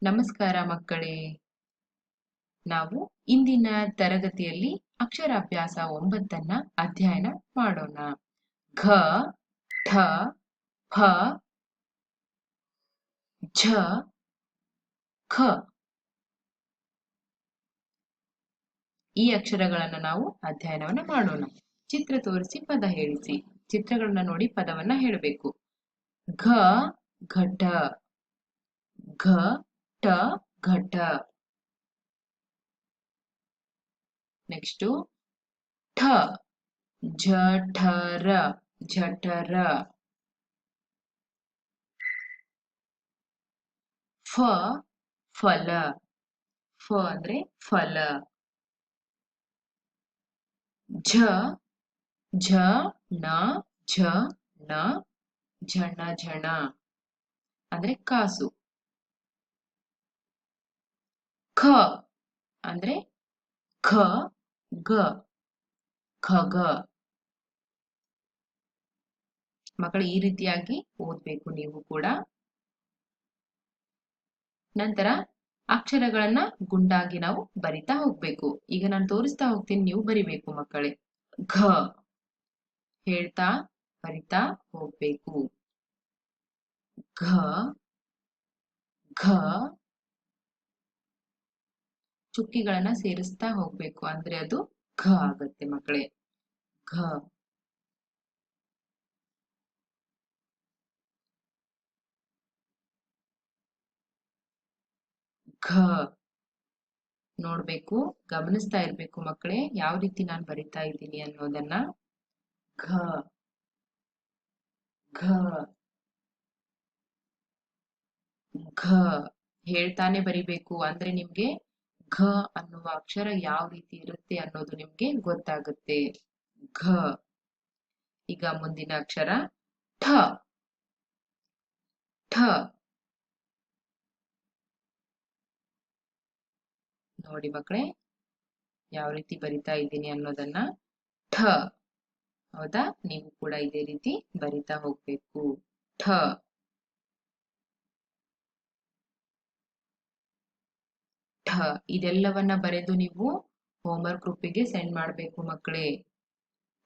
ನಮಸ್ಕಾರ ಮಕ್ಕಳೇ. ನಾವು ಇಂದಿನ ತರಗತಿಯಲ್ಲಿ ಅಕ್ಷರಾಭ್ಯಾಸ 9 ಅಧ್ಯಯನ ಮಾಡೋಣ. ಘ, ಠ, ಫ, ಝ, ಖ. ಈ ಅಕ್ಷರಗಳನ್ನು ನಾವು ಅಧ್ಯಯನವನ್ನ ಮಾಡೋಣ. ಚಿತ್ರ ತೋರಿಸಿ ಪದ ಹೇಳಿಸಿ. ಚಿತ್ರಗಳನ್ನ ನೋಡಿ ಪದವನ್ನ ಹೇಳಬೇಕು. ಘ, ಘಟ. ಘ, ಟ, ಘಟ. ನೆಕ್ಸ್ಟು ಠ, ಜಠರ, ಜಠರ. ಫ, ಫಲ. ಫ ಅಂದ್ರೆ ಫಲ. ಝ, ಝ, ಣ, ಝ, ಣ, ಝಣ, ಝಣ ಅಂದ್ರೆ ಕಾಸು. ಖ ಅಂದ್ರೆ ಖ, ಗ, ಖಗ. ಮಕ್ಕಳು ಈ ರೀತಿಯಾಗಿ ಓದ್ಬೇಕು ನೀವು ಕೂಡ. ನಂತರ ಅಕ್ಷರಗಳನ್ನ ಗುಂಡಾಗಿ ನಾವು ಬರಿತಾ ಹೋಗ್ಬೇಕು. ಈಗ ನಾನು ತೋರಿಸ್ತಾ ಹೋಗ್ತೀನಿ, ನೀವು ಬರಿಬೇಕು ಮಕ್ಕಳೇ. ಘ ಹೇಳ್ತಾ ಬರಿತಾ ಹೋಗ್ಬೇಕು. ಘ, ಘ. ಚುಕ್ಕಿಗಳನ್ನ ಸೇರಿಸ್ತಾ ಹೋಗ್ಬೇಕು, ಅಂದ್ರೆ ಅದು ಘ ಆಗತ್ತೆ ಮಕ್ಕಳೇ. ಘ. ಘ ನೋಡ್ಬೇಕು, ಗಮನಿಸ್ತಾ ಇರ್ಬೇಕು ಮಕ್ಕಳೇ, ಯಾವ ರೀತಿ ನಾನು ಬರಿತಾ ಇದ್ದೀನಿ ಅನ್ನೋದನ್ನ. ಘ, ಘ, ಘ ಹೇಳ್ತಾನೆ ಬರಿಬೇಕು, ಅಂದ್ರೆ ನಿಮ್ಗೆ ಘ ಅನ್ನುವ ಅಕ್ಷರ ಯಾವ ರೀತಿ ಇರುತ್ತೆ ಅನ್ನೋದು ನಿಮ್ಗೆ ಗೊತ್ತಾಗುತ್ತೆ. ಘ. ಈಗ ಮುಂದಿನ ಅಕ್ಷರ ಠ. ಠ ನೋಡಿ ಮಕ್ಕಳೇ, ಯಾವ ರೀತಿ ಬರಿತಾ ಇದ್ದೀನಿ ಅನ್ನೋದನ್ನ. ಠ. ಹೌದಾ, ನೀವು ಕೂಡ ಇದೇ ರೀತಿ ಬರಿತಾ ಹೋಗ್ಬೇಕು. ಠ. ಠ ಇದೆಲ್ಲವನ್ನ ಬರೆದು ನೀವು ಹೋಮ್ವರ್ಕ್ ಗ್ರೂಪಿಗೆ ಸೆಂಡ್ ಮಾಡಬೇಕು ಮಕ್ಕಳೇ.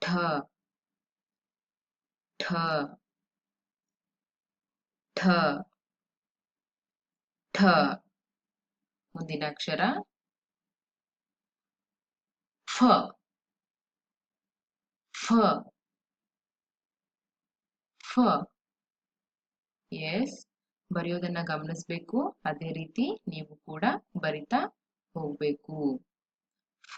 ಠ, ಠ, ಠ, ಠ. ಮುಂದಿನ ಅಕ್ಷರ ಫ. ಫ, ಫ. ಎಸ್, ಬರೆಯೋದನ್ನ ಗಮನಿಸ್ಬೇಕು, ಅದೇ ರೀತಿ ನೀವು ಕೂಡ ಬರಿತಾ ಹೋಗ್ಬೇಕು. ಫ,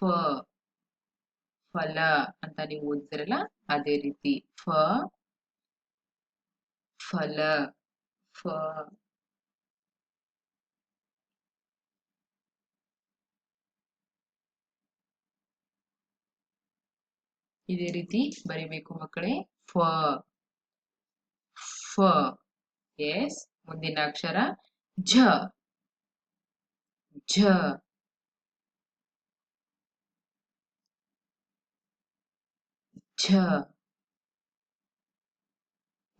ಫಲ ಅಂತ ನೀವು ಓದಿದ್ರಲ್ಲ, ಅದೇ ರೀತಿ ಫ, ಫಲ, ಫ. ಇದೇ ರೀತಿ ಬರಿಬೇಕು ಮಕ್ಕಳೇ. ಫ, ಫ. ಎಸ್, ಮುಂದಿನ ಅಕ್ಷರ ಝ. ಝ, ಝ.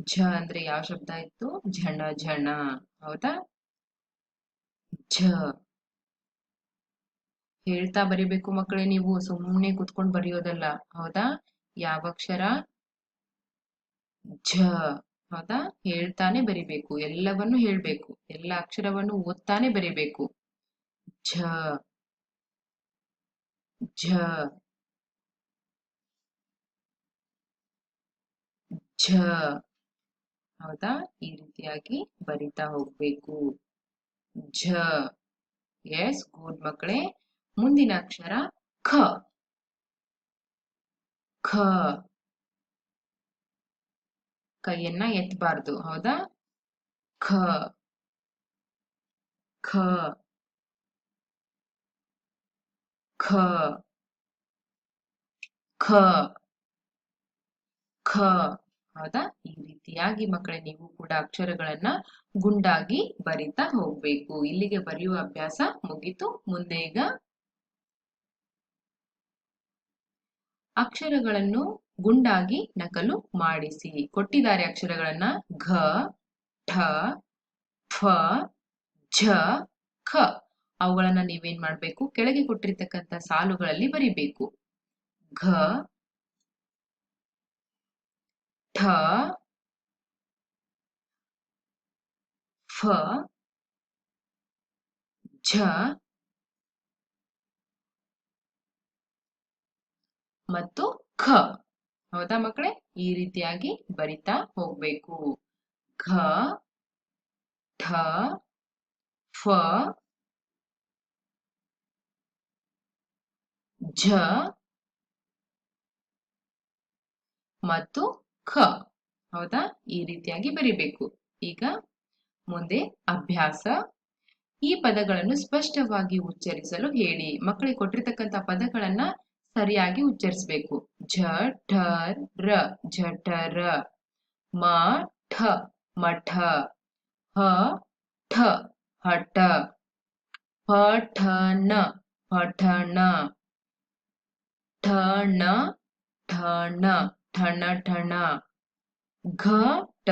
ಝ ಅಂದ್ರೆ ಯಾವ ಶಬ್ದ ಇತ್ತು? ಝಣ, ಝಣ. ಹೌದಾ? ಝ ಹೇಳ್ತಾ ಬರಿಬೇಕು ಮಕ್ಕಳೇ, ನೀವು ಸುಮ್ಮನೆ ಕುತ್ಕೊಂಡು ಬರೆಯೋದಲ್ಲ. ಹೌದಾ? ಯಾವ ಅಕ್ಷರ? ಝ. ಹೌದಾ? ಹೇಳ್ತಾನೆ ಬರಿಬೇಕು, ಎಲ್ಲವನ್ನು ಹೇಳ್ಬೇಕು, ಎಲ್ಲ ಅಕ್ಷರವನ್ನು ಓದ್ತಾನೆ ಬರಿಬೇಕು. ಝ, ಝ, ಝ. ಹೌದಾ? ಈ ರೀತಿಯಾಗಿ ಬರಿತಾ ಹೋಗ್ಬೇಕು. ಝ. ಎಸ್, ಗುಡ್ ಮಕ್ಕಳೇ. ಮುಂದಿನ ಅಕ್ಷರ ಖ. ಖ. ಕೈಯನ್ನ ಎತ್ತಬಾರ್ದು. ಹೌದಾ? ಖ, ಖ, ಖ, ಖ, ಖ. ಹೌದಾ? ಈ ರೀತಿಯಾಗಿ ಮಕ್ಕಳೇ ನೀವು ಕೂಡ ಅಕ್ಷರಗಳನ್ನ ಗುಂಡಾಗಿ ಬರಿತಾ ಹೋಗ್ಬೇಕು. ಇಲ್ಲಿಗೆ ಬರೆಯುವ ಅಭ್ಯಾಸ ಮುಗೀತು. ಮುಂದೆ ಈಗ ಅಕ್ಷರಗಳನ್ನು ಗುಂಡಾಗಿ ನಕಲು ಮಾಡಿಸಿ. ಕೊಟ್ಟಿದ್ದಾರೆ ಅಕ್ಷರಗಳನ್ನ. ಘ, ಠ, ಫ, ಝ, ಖ. ಅವುಗಳನ್ನ ನೀವೇನ್ ಮಾಡ್ಬೇಕು, ಕೆಳಗೆ ಕೊಟ್ಟಿರ್ತಕ್ಕಂಥ ಸಾಲುಗಳಲ್ಲಿ ಬರಿಬೇಕು. ಘ, ಠ, ಫ, ಝ ಮತ್ತು ಖ. ಹೌದಾ ಮಕ್ಕಳೇ? ಈ ರೀತಿಯಾಗಿ ಬರಿತಾ ಹೋಗ್ಬೇಕು. ಘ, ಠ, ಫ, ಝ ಮತ್ತು ಖ. ಹೌದಾ? ಈ ರೀತಿಯಾಗಿ ಬರಿಬೇಕು. ಈಗ ಮುಂದೆ ಅಭ್ಯಾಸ. ಈ ಪದಗಳನ್ನು ಸ್ಪಷ್ಟವಾಗಿ ಉಚ್ಚರಿಸಲು ಹೇಳಿ. ಮಕ್ಕಳಿಗೆ ಕೊಟ್ಟಿರ್ತಕ್ಕಂಥ ಪದಗಳನ್ನ ಸರಿಯಾಗಿ ಉಚ್ಚರಿಸಬೇಕು. ಝ ಠ ರ ಝಠರ, ಮ ಠ ಮಠ, ಹ ಠ ಹಠ, ಪಠನ ಪಠಣ, ಠಣ ಠಣ ಠಣ ಠಣ, ಘಟ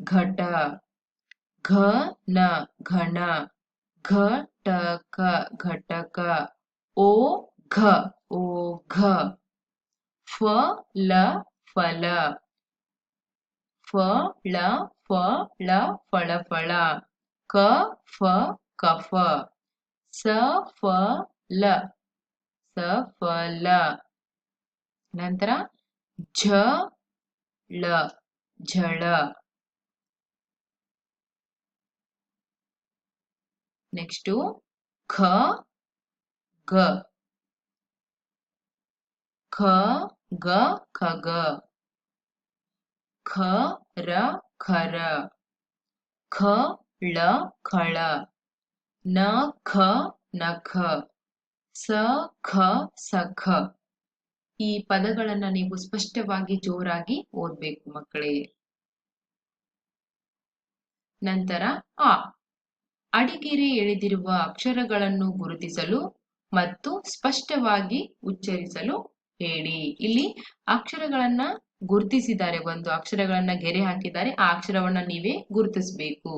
ಘಟ, ಘನ ಘನ, ಘಟಕ ಘಟಕ, ಓಘ ಓಘ, ಫಲ ಫಲ, ಫಳ ಫಳ ಫಳ ಫಳ, ಕಫ ಕಫ, ಸಫಲ ಸಫಲ. ನಂತರ ಝಳ ಝಳ. ನೆಕ್ಸ್ಟು ಖ ಗ, ಖ ಗ ಖಗ, ಖರ ಖರ, ಖಳ ಖಳ, ನಖ ನಖ, ಸಖ ಸಖ. ಈ ಪದಗಳನ್ನ ನೀವು ಸ್ಪಷ್ಟವಾಗಿ ಜೋರಾಗಿ ಓದ್ಬೇಕು ಮಕ್ಕಳೇ. ನಂತರ ಆ. ಅಡಿಗೆರೆ ಎಳೆದಿರುವ ಅಕ್ಷರಗಳನ್ನು ಗುರುತಿಸಲು ಮತ್ತು ಸ್ಪಷ್ಟವಾಗಿ ಉಚ್ಚರಿಸಲು ಹೇಳಿ. ಇಲ್ಲಿ ಅಕ್ಷರಗಳನ್ನ ಗುರುತಿಸಿದ್ದಾರೆ, ಒಂದು ಅಕ್ಷರಗಳನ್ನ ಗೆರೆ ಹಾಕಿದ್ದಾರೆ. ಆ ಅಕ್ಷರವನ್ನ ನೀವೇ ಗುರುತಿಸಬೇಕು.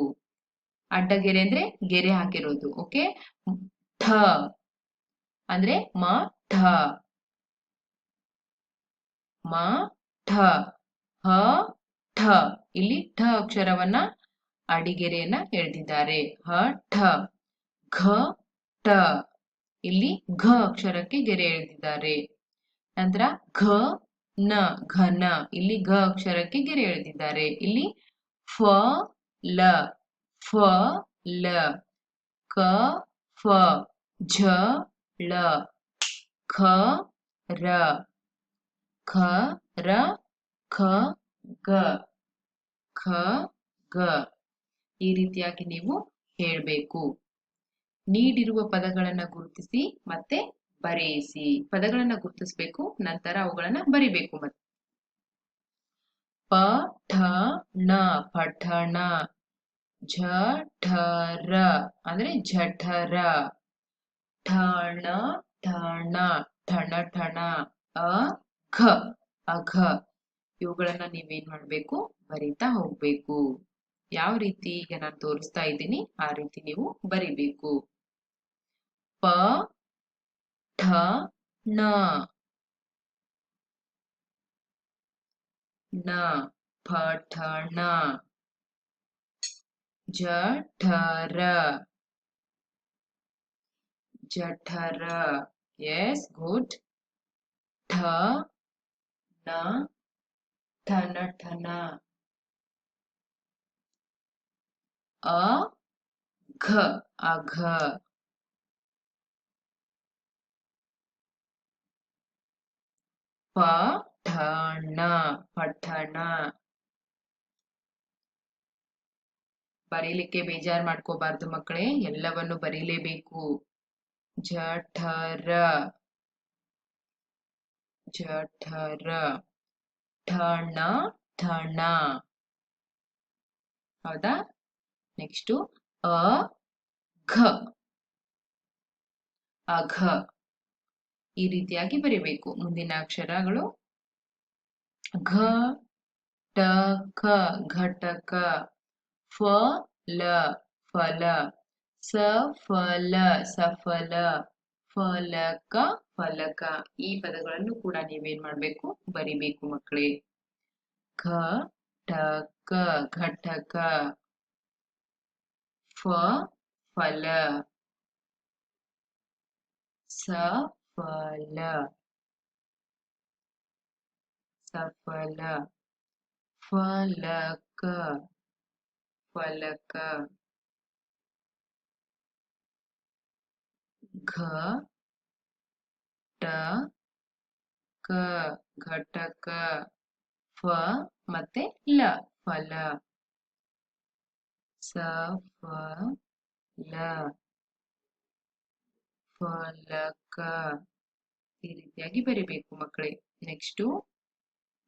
ಅಡ್ಡಗೆರೆ ಅಂದ್ರೆ ಗೆರೆ ಹಾಕಿರೋದು. ಓಕೆ. ಠ ಅಂದ್ರೆ ಮ ಠ, ಮ ಠ, ಹ ಠ. ಇಲ್ಲಿ ಠ ಅಕ್ಷರವನ್ನ ಅಡಿಗೆರೆಯನ್ನ ಎಳೆದಿದ್ದಾರೆ. ಹ ಠ. ಘ ಟ, ಇಲ್ಲಿ ಘ ಅಕ್ಷರಕ್ಕೆ ಗೆರೆ ಎಳೆದಿದ್ದಾರೆ. ನಂತರ ಘ ನ ಘನ, ಇಲ್ಲಿ ಘ ಅಕ್ಷರಕ್ಕೆ ಗೆರೆ ಎಳೆದಿದ್ದಾರೆ. ಇಲ್ಲಿ ಫ ಲ ಫ ಲ, ಕ ಫ ಝ ಳ, ಖ ರ, ಖ ರ ಖ ಗ, ಖ ಗ. ಈ ರೀತಿಯಾಗಿ ನೀವು ಹೇಳ್ಬೇಕು. ನೀಡಿರುವ ಪದಗಳನ್ನ ಗುರುತಿಸಿ ಮತ್ತೆ ಬರೆಯಿಸಿ. ಪದಗಳನ್ನ ಗುರುತಿಸಬೇಕು, ನಂತರ ಅವುಗಳನ್ನ ಬರಿಬೇಕು. ಮತ್ತೆ ಪಠಣ ಪಠಣ, ಝಠರ ಅಂದ್ರೆ ಝಠರ, ಠಣ ಠಣ ಠಣ ಠಣ, ಅಘ ಅಘ. ಇವುಗಳನ್ನ ನೀವೇನ್ ಮಾಡ್ಬೇಕು, ಬರಿತಾ ಹೋಗ್ಬೇಕು. ಯಾವ ರೀತಿ ಈಗ ನಾನು ತೋರಿಸ್ತಾ ಇದ್ದೀನಿ ಆ ರೀತಿ ನೀವು ಬರಿಬೇಕು. ಪ ಠ ಣ ನ, ಪಠಣ. ಜಠರ ಜಠರ, ಎಸ್ ಗುಡ್. ಠ ನ ಠನ ಠನ, ಅಘ ಅಘ, ಪಠಣ ಪಠಣ. ಬರೀಲಿಕ್ಕೆ ಬೇಜಾರು ಮಾಡ್ಕೋಬಾರ್ದು ಮಕ್ಕಳೇ, ಎಲ್ಲವನ್ನು ಬರೀಲೇಬೇಕು. ಜಠರ ಜಠರ, ಠಣ ಠಣ. ಹೌದಾ? ನೆಕ್ಸ್ಟು ಅಘ ಅಘ. ಈ ರೀತಿಯಾಗಿ ಬರಿಬೇಕು. ಮುಂದಿನ ಅಕ್ಷರಗಳು ಘ ಟ ಕ ಘಟಕ, ಫಲ ಫಲ, ಸಫಲ ಸಫಲ, ಫಲಕ ಫಲಕ, ಈ ಪದಗಳನ್ನು ಕೂಡ ನೀವೇನ್ ಮಾಡ್ಬೇಕು, ಬರಿಬೇಕು ಮಕ್ಕಳೇ. ಘಟಕ ಘಟಕ, ಫಲ ಸಫಲ ಸಫಲ, ಫಲಕ ಫಲಕ, ಘಟಕ ಘಟಕ, ಫ ಮತ್ತೆ ಲ, ಫಲ, ಸಫಲ ಫಲಕ, ಈ ರೀತಿಯಾಗಿ ಬರಿಬೇಕು ಮಕ್ಕಳೇ. ನೆಕ್ಸ್ಟು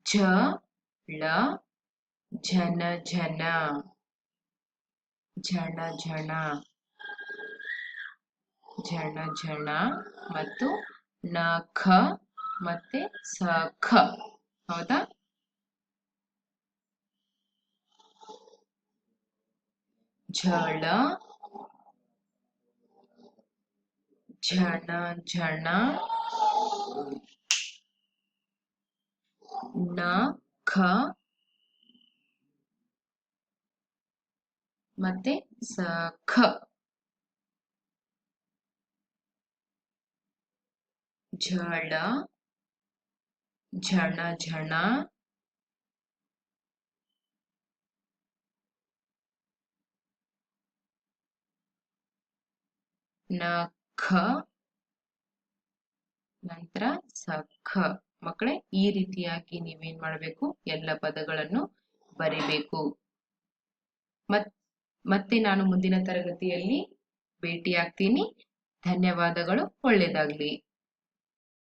ಝಳ ಝನ ಝನ, ಝಣ ಝಣ ಝಣ ಝಣ, ಮತ್ತು ನಖ ಮತ್ತೆ ಸಖ, ಹೌದಾ? ಝಳ ಝಣ ಝಣ, ನಖ ಮತ್ತೆ ಸಖ, ಝಳ ಝಣ ಝಣ, ನಖ, ನಂತರ ಸಖ. ಮಕ್ಕಳೇ, ಈ ರೀತಿಯಾಗಿ ನೀವೇನ್ ಮಾಡಬೇಕು, ಎಲ್ಲ ಪದಗಳನ್ನು ಬರಿಬೇಕು. ಮತ್ತೆ ನಾನು ಮುಂದಿನ ತರಗತಿಯಲ್ಲಿ ಭೇಟಿಯಾಗ್ತೀನಿ. ಧನ್ಯವಾದಗಳು. ಒಳ್ಳೆಯದಾಗ್ಲಿ.